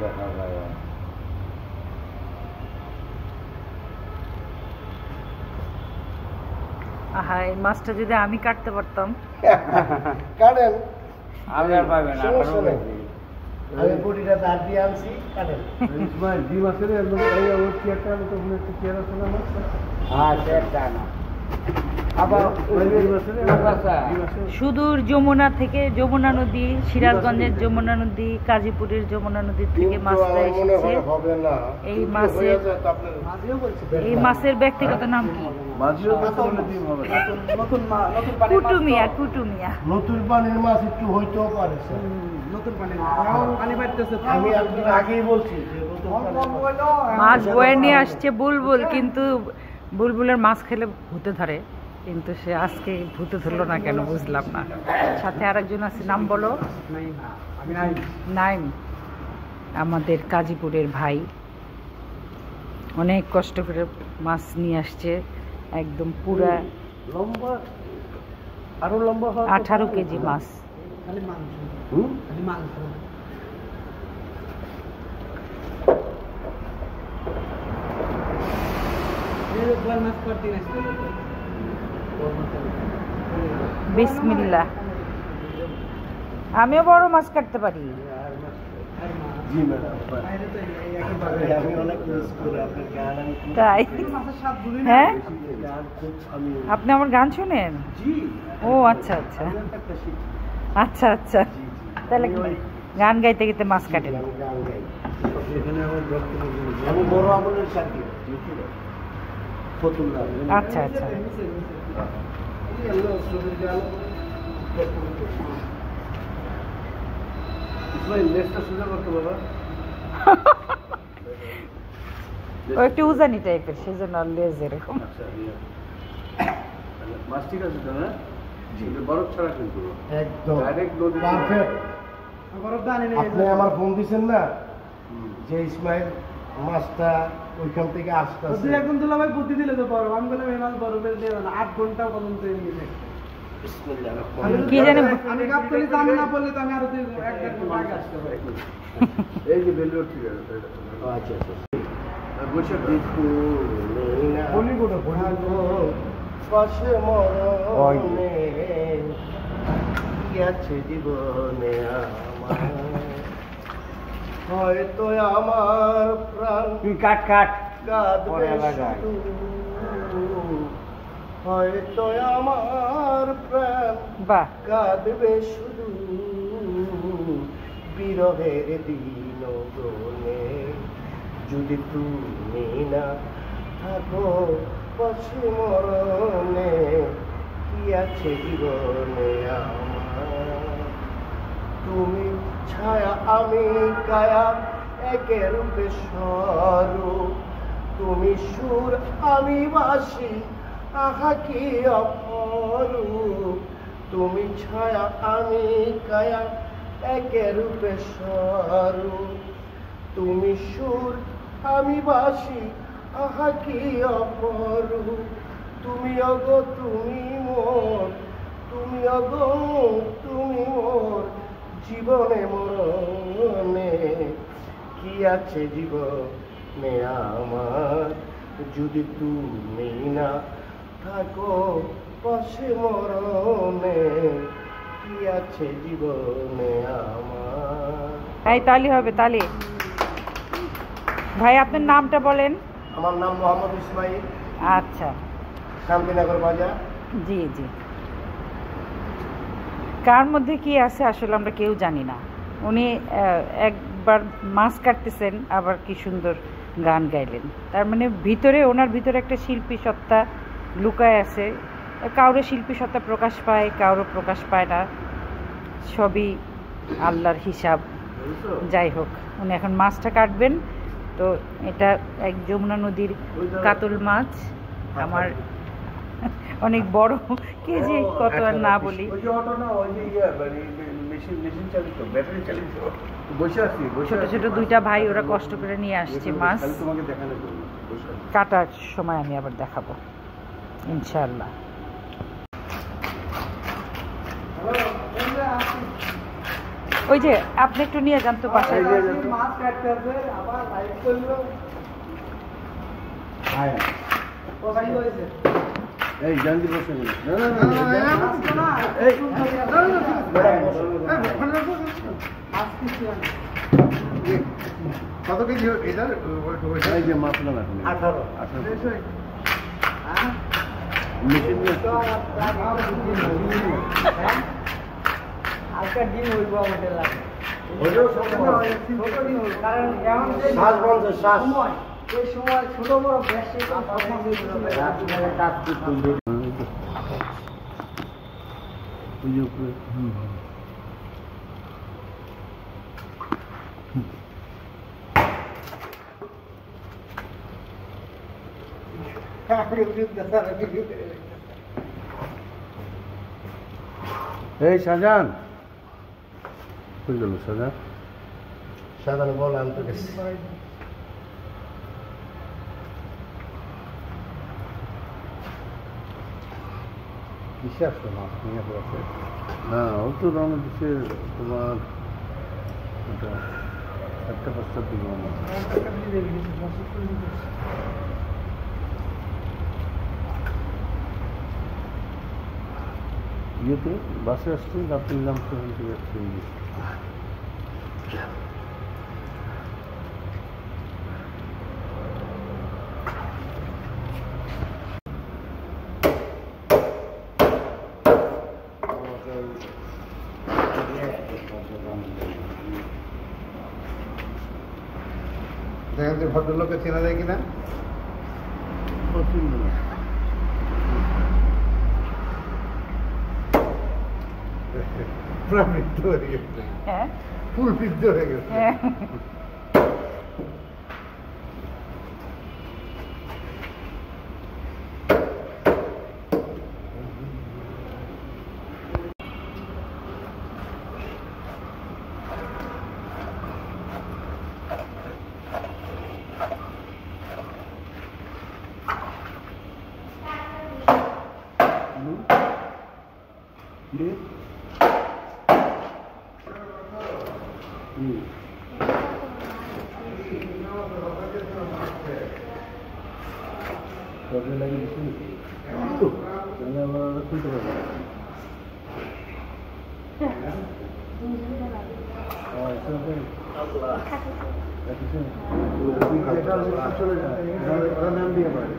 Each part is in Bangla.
দেখা যায় হ্যাঁ, এই মাছটা যদি আমি কাটতে পারতাম। কাটেন, আমি আর পাবেন না। আমি বডিটা দাঁত দিয়ে আনছি, কাটেন। ডিম আছে রে, ওর চেয়ারটা আমি তো একটু চেয়ার আছে না মাছ। হ্যাঁ, চেয়ারটা না। আবার সুদূর যমুনা থেকে, যমুনা নদী, সিরাজগঞ্জের যমুনা নদী, কাজীপুরের যমুনা নদীর থেকে মাছটা এসেছে। এই মাছের ব্যক্তিগত নাম কি? কুটুমিয়া। কুটুমিয়া নতুন পানির মাছ একটু হইতেও পারে, নতুন পানি পাইতেছে। আমি একদিন আগেই বলছি মাছ বয়ে নিয়ে আসছে বুলবুল, কিন্তু বুলবুলের মাছ খেলে ভূতে ধরে, কিন্তু সে আজকে ভূতে ধরলো না কেন বুঝলাম না। সাথে আরেকজন আছে, নাম বলো। নাইম, আমাদের কাজীপুরের ভাই, অনেক কষ্ট করে মাছ নিয়ে আসছে, একদম পুরা লম্বা, আরো লম্বা 18 কেজি মাছ। বিসমিল্লাহ। আমিও বড় মাছ কাটতে পারি। তাই? হ্যাঁ, আপনি আমার গান শোনেন? ও আচ্ছা আচ্ছা আচ্ছা আচ্ছা, তাহলে গান গাইতে গাইতে মাছ কাটেন। আচ্ছা আচ্ছা। ও একটু উজানি টাইপের, সেই জন্য লেজ এরকম। মাছ ঠিক আছে তো? না, বরফ ছাড়া কিন্তু একদম ডাইরেক্ট নদী। আপনি আমার ফোন দিচ্ছেন না যে ইসমাইল মাছটা ওইখান থেকে আসতে এখন তো ভাই বুদ্ধি দিলে তো বরফ। আমি বললাম এই মাছ বরফের দিয়ে 8 ঘন্টা পর্যন্ত কি জানি আমি কাপ করি, আমি না বললে তো আমি আরো 1-1.5 ঘন্টা আগে আসতে পারি। এই যে বেলুর ঠিক আছে। আচ্ছা আচ্ছা, বসে দেখো না বলি গোটা ভাগো পাশে মরনে কি আছে জীবনে আমার, হয়তো আমার প্রাণ তুই কাট কাট কাঁদবে শুধু, হয়তো আমার প্রাণ কাঁদবে শুধু বিরহের দিন গনে, যদি তুমি না থাকো পাশে মরণে কি আছে জীবনে আমার, তুমি ছায়া আমি কায়া একে রূপে স্বরূপ, তুমি সুর আমি বাসি আহা কি অপরূপ, তুমি ছায়া আমি কায়া একে রূপে স্বরূপ, তুমি সুর আমি বাসি আহা কি অপরূপ, তুমি অগো তুমি মোর, তুমি অগো তুমি মোর জীবনে মরণে কি আছে জীবনে আমার, যদি তুমি না থাকো পাশে মরণে কি আছে জীবনে আমার। তাই তালি হবে, তালি। ভাই আপনার নামটা বলেন। আমার নাম মোহাম্মদ ইসমাইল। আচ্ছা, শান্তিনগর বাজার। জি জি। কার মধ্যে কি আছে আসলে আমরা কেউ জানি না। উনি একবার মাছ কাটতেছেন, আবার কি সুন্দর গান গাইলেন। তার মানে ভিতরে, ওনার ভিতরে একটা শিল্পী সত্তা লুকায় আছে। কারো শিল্পী সত্তা প্রকাশ পায়, কারো প্রকাশ পায় না, সবই আল্লাহর হিসাব। যাই হোক, উনি এখন মাছটা কাটবেন। তো এটা এক যমুনা নদীর কাতল মাছ, আমার অনেক বড়, কেজি কত আর না বলি। ছোট ছোট দুইটা ভাই, ওরা কষ্ট করে নিয়ে আসছে মাছ। কাটার সময় আমি আবার দেখাবো ইনশাআল্লাহ। ওই যে আপনি একটু নিয়ে যান তো বাসায়। মাছ কাটতে হবে আবার লাইট করলো। এই জানতে বসে গেল। না এই কত কেজি এটা? এই যে মাছ না 18 মেশিন আজকের দিন হইব আমাদের লাগে কারণ শ্বাস বন্ধ শ্বাস এই সময় ছোট বড় বেশি এই শাহজাহান কই গেল শাহজাহান? শাহজাহান বল আনতে গেছি। বিশ্বাস তো মাছ নিয়ে পড়েছে না, ও তো রওনা দিচ্ছে তোমার ওটা 4টা-5টার দিকে ইয়েতে বাসে আসছে রাত্রি নাম সেখান থেকে দেখেন যে ভদ্রলোককে চেনা যায় কিনা। পুরা মৃত্যু হয়ে গেছে, ফুল মৃত্যু হয়ে গেছে। নাম দিয়ে পারে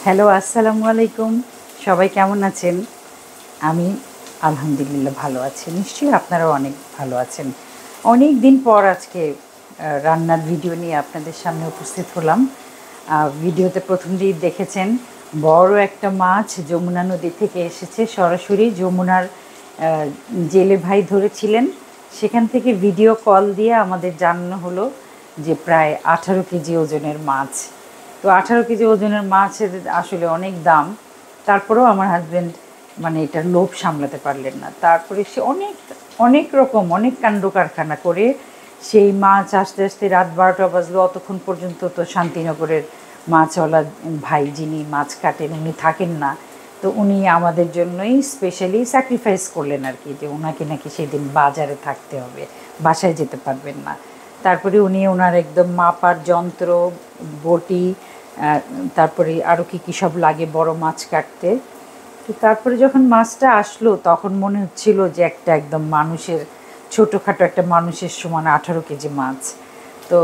হ্যালো, আসসালামু আলাইকুম। সবাই কেমন আছেন? আমি আলহামদুলিল্লাহ ভালো আছি, নিশ্চয়ই আপনারাও অনেক ভালো আছেন। অনেক দিন পর আজকে রান্নার ভিডিও নিয়ে আপনাদের সামনে উপস্থিত হলাম। ভিডিওতে প্রথম দিন দেখেছেন বড় একটা মাছ যমুনা নদী থেকে এসেছে, সরাসরি যমুনার জেলে ভাই ধরেছিলেন। সেখান থেকে ভিডিও কল দিয়ে আমাদের জানানো হলো যে প্রায় 18 কেজি ওজনের মাছ। তো 18 কেজি ওজনের মাছের আসলে অনেক দাম, তারপরেও আমার হাজব্যান্ড মানে এটার লোভ সামলাতে পারলেন না। তারপরে সে অনেক রকম অনেক কাণ্ড কারখানা করে সেই মাছ আস্তে আস্তে রাত 12টা বাজলো। অতক্ষণ পর্যন্ত তো শান্তিনগরের মাছওয়ালা ভাই যিনি মাছ কাটেন উনি থাকেন না, তো উনি আমাদের জন্যই স্পেশালি স্যাক্রিফাইস করলেন আর কি, যে ওনাকে নাকি সেদিন বাজারে থাকতে হবে, বাসায় যেতে পারবেন না। তারপরে উনি ওনার একদম মাপার যন্ত্র, বটি, তারপরে আরও কী সব লাগে বড় মাছ কাটতে। তো তারপরে যখন মাছটা আসলো তখন মনে হচ্ছিল যে একটা একদম মানুষের ছোটোখাটো একটা মানুষের সমান 18 কেজি মাছ। তো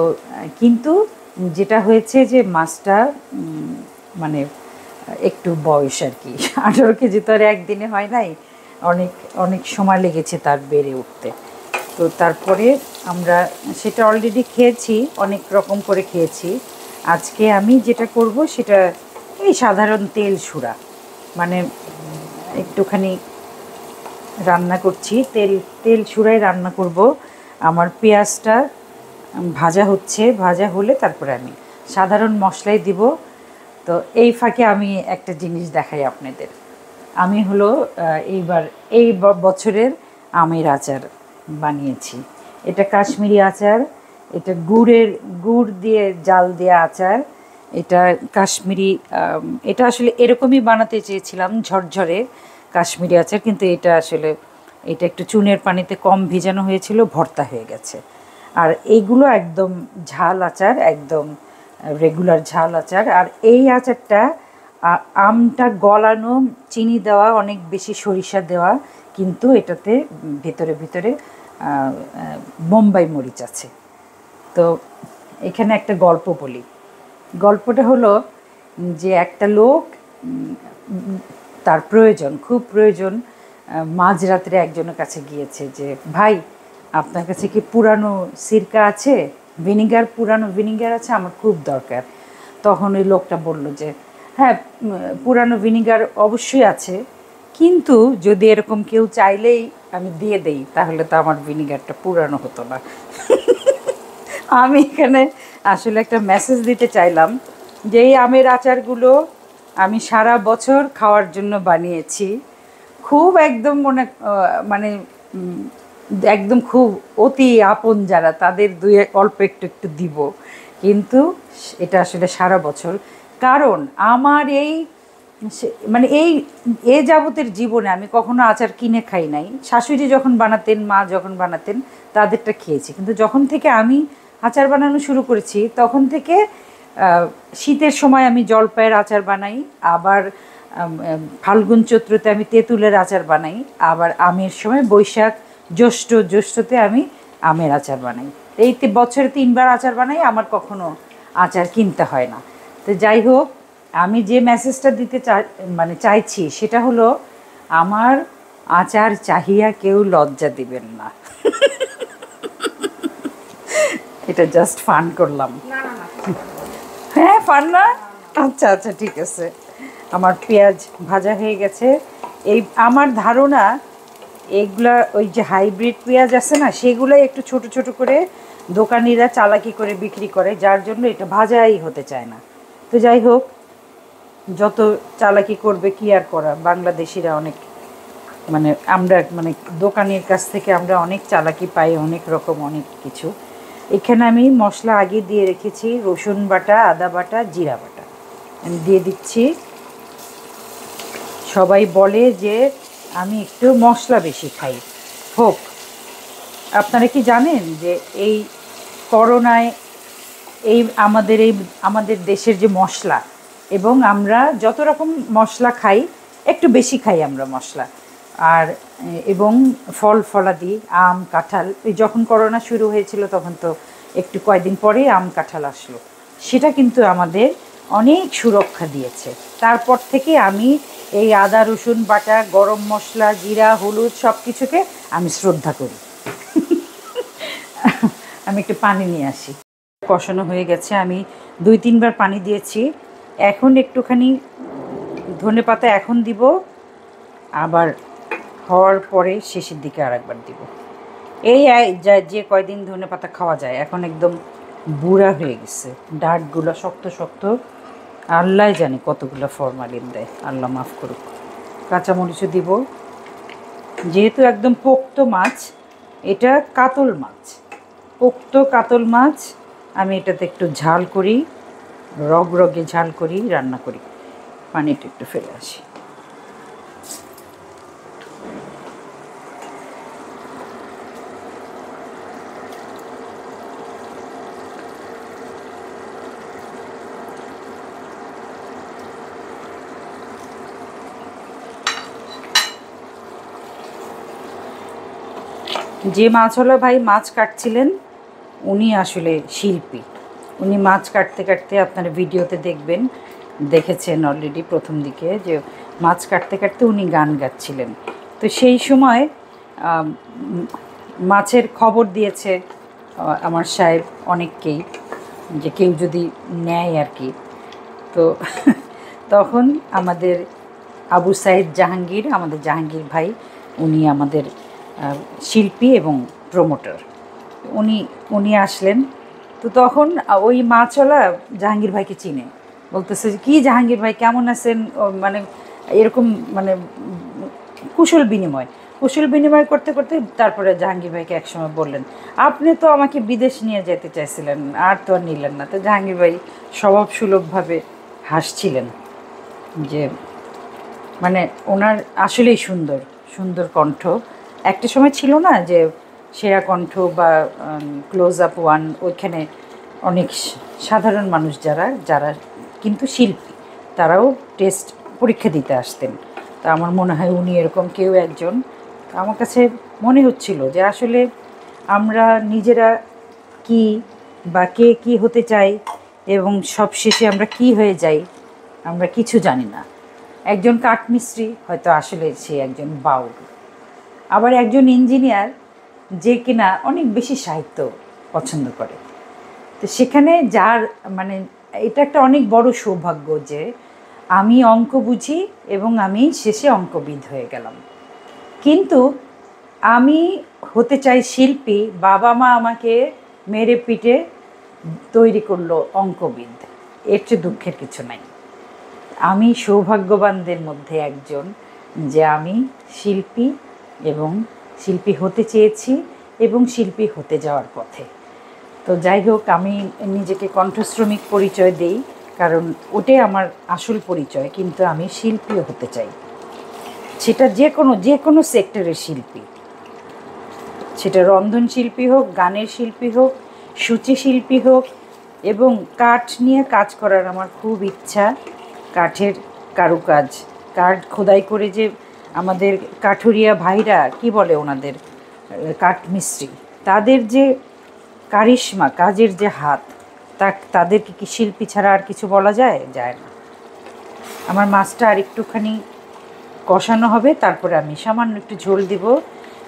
কিন্তু যেটা হয়েছে যে মাছটা মানে একটু বয়স আর কি, 18 কেজি তো আর একদিনে হয় নাই, অনেক অনেক সময় লেগেছে তার বেড়ে উঠতে। তো তারপরে আমরা সেটা অলরেডি খেয়েছি, অনেক রকম করে খেয়েছি। আজকে আমি যেটা করব সেটা এই সাধারণ তেল সুরা, মানে একটুখানি রান্না করছি, তেল সুরাই রান্না করব। আমার পেঁয়াজটা ভাজা হচ্ছে, ভাজা হলে তারপরে আমি সাধারণ মশলাই দিব। তো এই ফাঁকে আমি একটা জিনিস দেখাই আপনাদের। আমি হলো এইবার এই বছরের আমের আচার বানিয়েছি। এটা কাশ্মীরি আচার, এটা গুড় দিয়ে জাল দেওয়া আচার। এটা কাশ্মীরি, এটা আসলে এরকমই বানাতে চেয়েছিলাম, ঝরঝরে কাশ্মীরি আচার, কিন্তু এটা আসলে এটা একটু চুনের পানিতে কম ভিজানো হয়েছিল, ভর্তা হয়ে গেছে। আর এইগুলো একদম ঝাল আচার, একদম রেগুলার ঝাল আচার। আর এই আচারটা আমটা গলানো, চিনি দেওয়া, অনেক বেশি সরিষা দেওয়া, কিন্তু এটাতে ভিতরে ভিতরে বোম্বাই মরিচ আছে। তো এখানে একটা গল্প বলি। গল্পটা হলো যে একটা লোক, তার প্রয়োজন, খুব প্রয়োজন, মাঝরাত্রে একজনের কাছে গিয়েছে যে ভাই আপনার কাছে কি পুরানো সিরকা আছে, ভিনিগার, পুরানো ভিনিগার আছে, আমার খুব দরকার। তখন ওই লোকটা বলল যে হ্যাঁ পুরানো ভিনিগার অবশ্যই আছে, কিন্তু যদি এরকম কেউ চাইলেই আমি দিয়ে দেই তাহলে তো আমার ভিনিগারটা পুরানো হতো না। আমি এখানে আসলে একটা মেসেজ দিতে চাইলাম যে এই আমের আচারগুলো আমি সারা বছর খাওয়ার জন্য বানিয়েছি। খুব একদম মানে একদম খুব অতি আপন যারা, তাদের অল্প একটু একটু দিব, কিন্তু এটা আসলে সারা বছর। কারণ আমার মানে এই যাবতের জীবনে আমি কখনো আচার কিনে খাই নাই। শাশুড়ি যখন বানাতেন, মা যখন বানাতেন, তাদেরটা খেয়েছি, কিন্তু যখন থেকে আমি আচার বানানো শুরু করেছি তখন থেকে শীতের সময় আমি জলপাইয়ের আচার বানাই, আবার ফাল্গুন চৈত্রতে আমি তেঁতুলের আচার বানাই, আবার আমের সময় বৈশাখ জ্যৈষ্ঠতে আমি আমের আচার বানাই। এই বছরে 3 বার আচার বানাই, আমার কখনো আচার কিনতে হয় না। তো যাই হোক, আমি যে মেসেজটা দিতে চাইছি সেটা হলো আমার আচার চাহিয়া কেউ লজ্জা দিবেন না। এটা জাস্ট ফান করলাম। হ্যাঁ ফান না, আচ্ছা আচ্ছা ঠিক আছে। আমার পেঁয়াজ ভাজা হয়ে গেছে। এই আমার ধারণা এগুলা ওই যে হাইব্রিড পেঁয়াজ আছে না, সেগুলোই একটু ছোট ছোট করে দোকানিরা চালাকি করে বিক্রি করে, যার জন্য এটা ভাজাই হতে চায় না। তো যাই হোক, যত চালাকি করবে কি আর করা, বাংলাদেশিরা অনেক আমরা দোকানের কাছ থেকে আমরা অনেক চালাকি পাই, অনেক রকম অনেক কিছু। এখানে আমি মশলা আগে দিয়ে রেখেছি, রসুন বাটা, আদা বাটা, জিরা বাটা আমি দিয়ে দিচ্ছি। সবাই বলে যে আমি একটু মশলা বেশি খাই, হোক। আপনারা কি জানেন যে এই করোনায় আমাদের দেশের যে মশলা, এবং আমরা যত রকম মশলা খাই একটু বেশি খাই আমরা মশলা, আর এবং ফলাদি আম কাঁঠাল, যখন করোনা শুরু হয়েছিল তখন তো একটু কয়েকদিন পরেই আম কাঁঠাল আসলো, সেটা কিন্তু আমাদের অনেক সুরক্ষা দিয়েছে। তারপর থেকে আমি এই আদা রসুন বাটা, গরম মশলা, জিরা, হলুদ সব কিছুকে আমি শ্রদ্ধা করি। আমি একটু পানি নিয়ে আসি। কষানো হয়ে গেছে, আমি 2-3 বার পানি দিয়েছি। এখন একটুখানি ধনেপাতা এখন দিব, আবার হওয়ার পরে শেষের দিকে আরেকবার দিব। এই যে কয়দিন ধনেপাতা খাওয়া যায়, এখন একদম বুড়া হয়ে গেছে, ডাঁটগুলো শক্ত শক্ত, আল্লাহ জানে কতগুলো ফরমালিন দেয়, আল্লাহ মাফ করুক। কাঁচামরিচও দিব, যেহেতু একদম পোক্ত মাছ, এটা কাতল মাছ, পোক্ত কাতল মাছ, আমি এটাতে একটু ঝাল করি, রগে ঝাল করি রান্না করি। পানিটা একটু ফেলে আসি। যে মাছওয়ালা ভাই মাছ কাটছিলেন, উনি আসলে শিল্পী। উনি মাছ কাটতে কাটতে, আপনারা ভিডিওতে দেখবেন, দেখেছেন অলরেডি প্রথম দিকে, যে মাছ কাটতে কাটতে উনি গান গাচ্ছিলেন। তো সেই সময় মাছের খবর দিয়েছে আমার সাহেব অনেককেই, যে কেউ যদি নেয় আর কি। তো তখন আমাদের আবু সাইদ জাহাঙ্গীর, আমাদের জাহাঙ্গীর ভাই, উনি আমাদের শিল্পী এবং প্রমোটার, উনি আসলেন। তো তখন ওই মাছওয়ালা জাহাঙ্গীর ভাইকে চিনে, বলতেছে যে কী জাহাঙ্গীর ভাই কেমন আছেন, মানে এরকম, মানে কুশল বিনিময় করতে করতে তারপরে জাহাঙ্গীর ভাইকে একসময় বললেন, আপনি তো আমাকে বিদেশ নিয়ে যেতে চাইছিলেন, আর তো আর নিলেন না। তো জাহাঙ্গীর ভাই স্বভাব সুলভভাবে হাসছিলেন, যে মানে ওনার আসলেই সুন্দর সুন্দর কণ্ঠ। একটা সময় ছিল না যে সেরা কণ্ঠ বা ক্লোজ আপ ওয়ান, ওইখানে অনেক সাধারণ মানুষ যারা যারা কিন্তু শিল্পী, তারাও টেস্ট পরীক্ষা দিতে আসতেন। তা আমার মনে হয় উনি এরকম কেউ একজন। আমার কাছে মনে হচ্ছিল যে আসলে আমরা নিজেরা কি বা কে কী হতে চাই এবং সবশেষে আমরা কি হয়ে যাই, আমরা কিছু জানি না। একজন কাঠমিস্ত্রি হয়তো আসলে সে একজন বাউল, আবার একজন ইঞ্জিনিয়ার যে কিনা অনেক বেশি সাহিত্য পছন্দ করে। তো সেখানে যার মানে এটা একটা অনেক বড় সৌভাগ্য যে আমি অঙ্ক বুঝি এবং আমি শেষে অঙ্কবিদ হয়ে গেলাম। কিন্তু আমি হতে চাই শিল্পী, বাবা মা আমাকে মেরে পিটে তৈরি করলো অঙ্কবিদ, এর চেয়ে দুঃখের কিছু নাই। আমি সৌভাগ্যবানদের মধ্যে একজন যে আমি শিল্পী এবং শিল্পী হতে চেয়েছি এবং শিল্পী হতে যাওয়ার পথে। তো যাই হোক, আমি নিজেকে কণ্ঠশ্রমিক পরিচয় দেই, কারণ ওটাই আমার আসল পরিচয়, কিন্তু আমি শিল্পীও হতে চাই। সেটা যে কোনো সেক্টরের শিল্পী, সেটা রন্ধন শিল্পী হোক, গানের শিল্পী হোক, সূচি শিল্পী হোক, এবং কাঠ নিয়ে কাজ করার আমার খুব ইচ্ছা। কাঠের কারুকাজ, কাঠ খোদাই করে যে আমাদের কাঠুরিয়া ভাইরা, কি বলে ওনাদের, কাঠমিস্ত্রি, তাদের যে কারিশমা, কাজের যে হাত, তাদেরকে কি শিল্পী ছাড়া আর কিছু বলা যায়? যায় না। আমার মাছটা আর একটুখানি কষানো হবে, তারপরে আমি সামান্য একটু ঝোল দিব।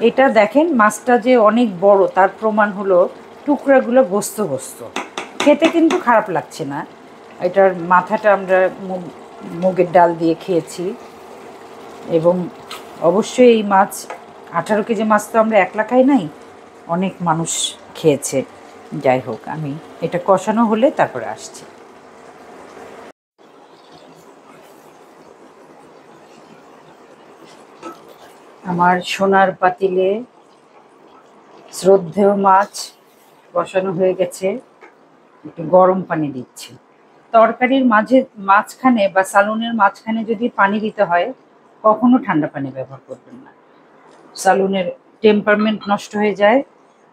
এটা দেখেন, মাছটা যে অনেক বড় তার প্রমাণ হলো টুকরাগুলো গোস্ত গোস্ত, খেতে কিন্তু খারাপ লাগছে না। এটার মাথাটা আমরা মুগের ডাল দিয়ে খেয়েছি, এবং অবশ্যই এই মাছ 18 কেজি মাছ তো আমরা একলা খাই নাই, অনেক মানুষ খেয়েছে। যাই হোক, আমি এটা কষানো হলে তারপরে আসছি। আমার সোনার পাতিলে শ্রদ্ধেয় মাছ কষানো হয়ে গেছে, একটু গরম পানি দিচ্ছি। তরকারির মাঝখানে বা সালুনের মাঝখানে যদি পানি দিতে হয়, কখনো ঠান্ডা পানি ব্যবহার করবেন না। সালুনের টেম্পারমেন্ট নষ্ট হয়ে যায়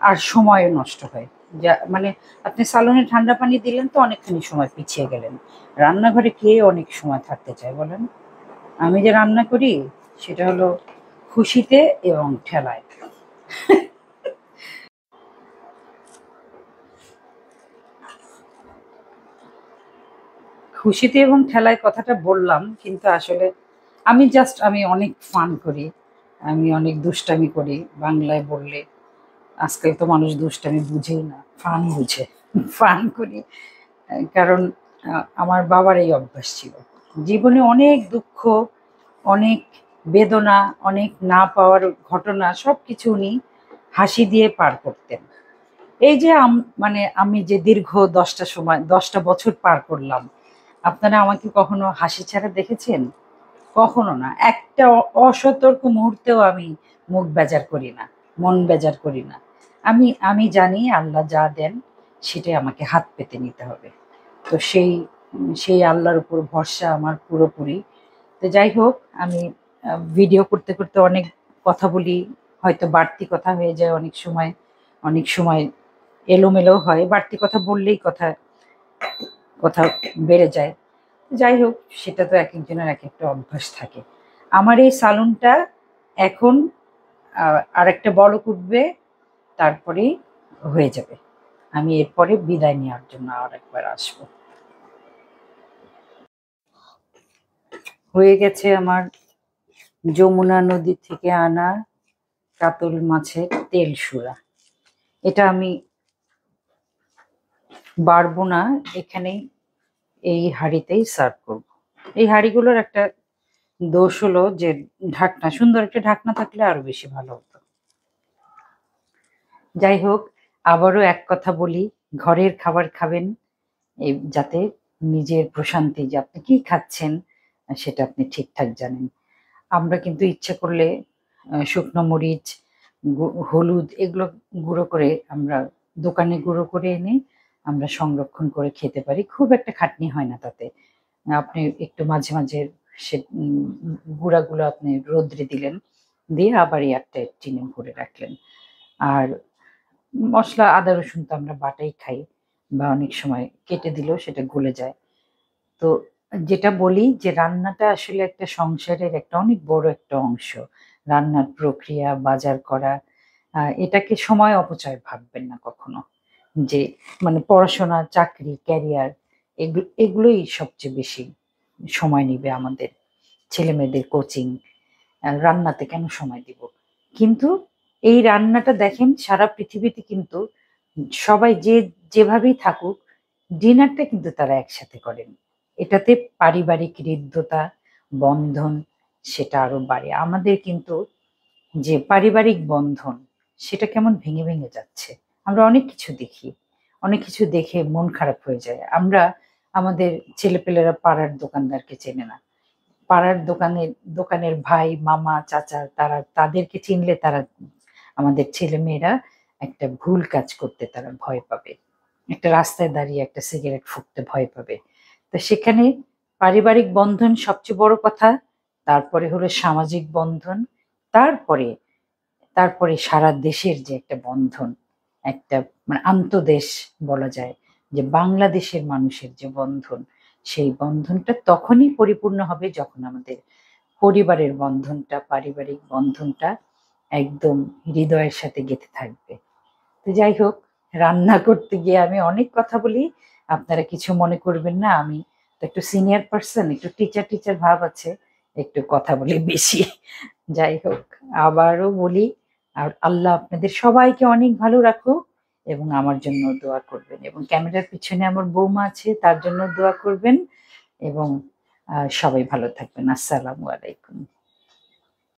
আর সময়ও নষ্ট হয়। যা মানে আপনি সালুনে ঠান্ডা পানি দিলেন তো অনেকখানি সময় পিছিয়ে গেলেন। রান্নাঘরে কে অনেক সময় থাকতে চায় বলেন? আমি যে রান্না করি সেটা হলো খুশিতে এবং ঠেলায়। খুশিতে এবং ঠেলায় কথাটা বললাম, কিন্তু আসলে আমি অনেক ফান করি, আমি অনেক দুষ্টামি করি। বাংলায় বললে, আজকাল তো মানুষ দুষ্টামি বুঝেই না, ফান বুঝে। ফান করি কারণ আমার বাবার এই অভ্যাস ছিল। জীবনে অনেক দুঃখ, অনেক বেদনা, অনেক না পাওয়ার ঘটনা, সব কিছু উনি হাসি দিয়ে পার করতেন। এই যে মানে আমি যে দীর্ঘ 10টা বছর পার করলাম, আপনারা আমাকে কখনো হাসি ছাড়া দেখেছেন? কখনো না। একটা অসতর্ক মুহূর্তেও আমি মুখ বেজার করি না, মন বেজার করি না। আমি জানি আল্লাহ যা দেন সেটাই আমাকে হাত পেতে নিতে হবে। তো সেই আল্লাহর উপর ভরসা আমার পুরোপুরি। তো যাই হোক, আমি ভিডিও করতে করতে অনেক কথা বলি, হয়তো বাড়তি কথা হয়ে যায় অনেক সময় এলোমেলো হয়। বাড়তি কথা বললেই কথা বেড়ে যায়। যাই হোক, সেটা তো এক একজনের এক একটা অভ্যাস থাকে। আমার এই সালুনটা এখন আরেকটা বলক উঠবে, তারপরেই হয়ে যাবে। আমি এরপরে বিদায় নেওয়ার জন্য আর একবার আসবো। হয়ে গেছে আমার যমুনা নদী থেকে আনা কাতল মাছের তেল সুরা। এটা আমি বাড়বো না, এখানেই এই হাঁড়িতেই সার্ভ করব। এই হাঁড়িগুলোর একটা দোষ হলো যে ঢাকনা, সুন্দর একটা ঢাকনা থাকলে আরো বেশি ভালো হতো। যাই হোক, আবারও এক কথা বলি, ঘরের খাবার খাবেন যাতে নিজের প্রশান্তি, যে আপনি কি খাচ্ছেন সেটা আপনি ঠিকঠাক জানেন। আমরা কিন্তু ইচ্ছে করলে শুকনো মরিচ, হলুদ এগুলো গুঁড়ো করে আমরা দোকানে গুঁড়ো করে এনে আমরা সংরক্ষণ করে খেতে পারি, খুব একটা খাটনি হয় না তাতে। আপনি একটু মাঝে মাঝে সে গুঁড়াগুলো আপনি রোদ্রে দিলেন, দিয়ে আবার একটা টিনে ভরে রাখলেন। আর মশলা আদা রসুন তো আমরা বাটাই খাই, বা অনেক সময় কেটে দিলেও সেটা গলে যায়। তো যেটা বলি যে রান্নাটা আসলে একটা সংসারের একটা অনেক বড় একটা অংশ। রান্নার প্রক্রিয়া, বাজার করা, এটাকে সময় অপচয় ভাববেন না কখনো। যে মানে পড়াশোনা, চাকরি, ক্যারিয়ার এগুলোই সবচেয়ে বেশি সময় নিবে আমাদের। ছেলে মেয়েদের কোচিং, রান্নাতে কেন সময় দিব? কিন্তু এই রান্নাটা দেখেন সারা পৃথিবীতে কিন্তু সবাই যেভাবেই থাকুক, ডিনারটা কিন্তু তারা একসাথে করেন। এটাতে পারিবারিক হৃদ্যতা, বন্ধন সেটা আরো বাড়ে। আমাদের কিন্তু যে পারিবারিক বন্ধন সেটা কেমন ভেঙে ভেঙে যাচ্ছে। আমরা অনেক কিছু দেখি, অনেক কিছু দেখে মন খারাপ হয়ে যায়। আমরা আমাদের ছেলেপেলেরা পাড়ার দোকানদারকে চেনে না, পাড়ার দোকানের ভাই, মামা, চাচা, তাদেরকে চিনলে তারা, আমাদের ছেলে মেয়েরা একটা ভুল কাজ করতে তারা ভয় পাবে, একটা রাস্তায় দাঁড়িয়ে একটা সিগারেট ফুঁকতে ভয় পাবে। তো সেখানে পারিবারিক বন্ধন সবচেয়ে বড় কথা, তারপরে হলো সামাজিক বন্ধন, তারপরে তারপরে সারা দেশের যে একটা বন্ধন, একটা মানে আন্তদেশ বলা যায়, যে বাংলাদেশের মানুষের যে বন্ধন, সেই বন্ধনটা তখনই পরিপূর্ণ হবে যখন আমাদের পরিবারের বন্ধনটা, পারিবারিক বন্ধনটা একদম হৃদয়ের সাথে গেঁথে থাকবে। তো যাই হোক, রান্না করতে গিয়ে আমি অনেক কথা বলি, আপনারা কিছু মনে করবেন না। আমি তো একটু সিনিয়র পার্সন, একটু টিচার টিচার ভাব আছে, একটু কথা বলি বেশি। যাই হোক, আবারও বলি, আর আল্লাহ আপনাদের সবাইকে অনেক ভালো রাখুক, এবং আমার জন্য দোয়া করবেন, এবং ক্যামেরার পিছনে আমার বৌমা আছে, তার জন্য দোয়া করবেন, এবং সবাই ভালো থাকবেন। আসসালামু আলাইকুম।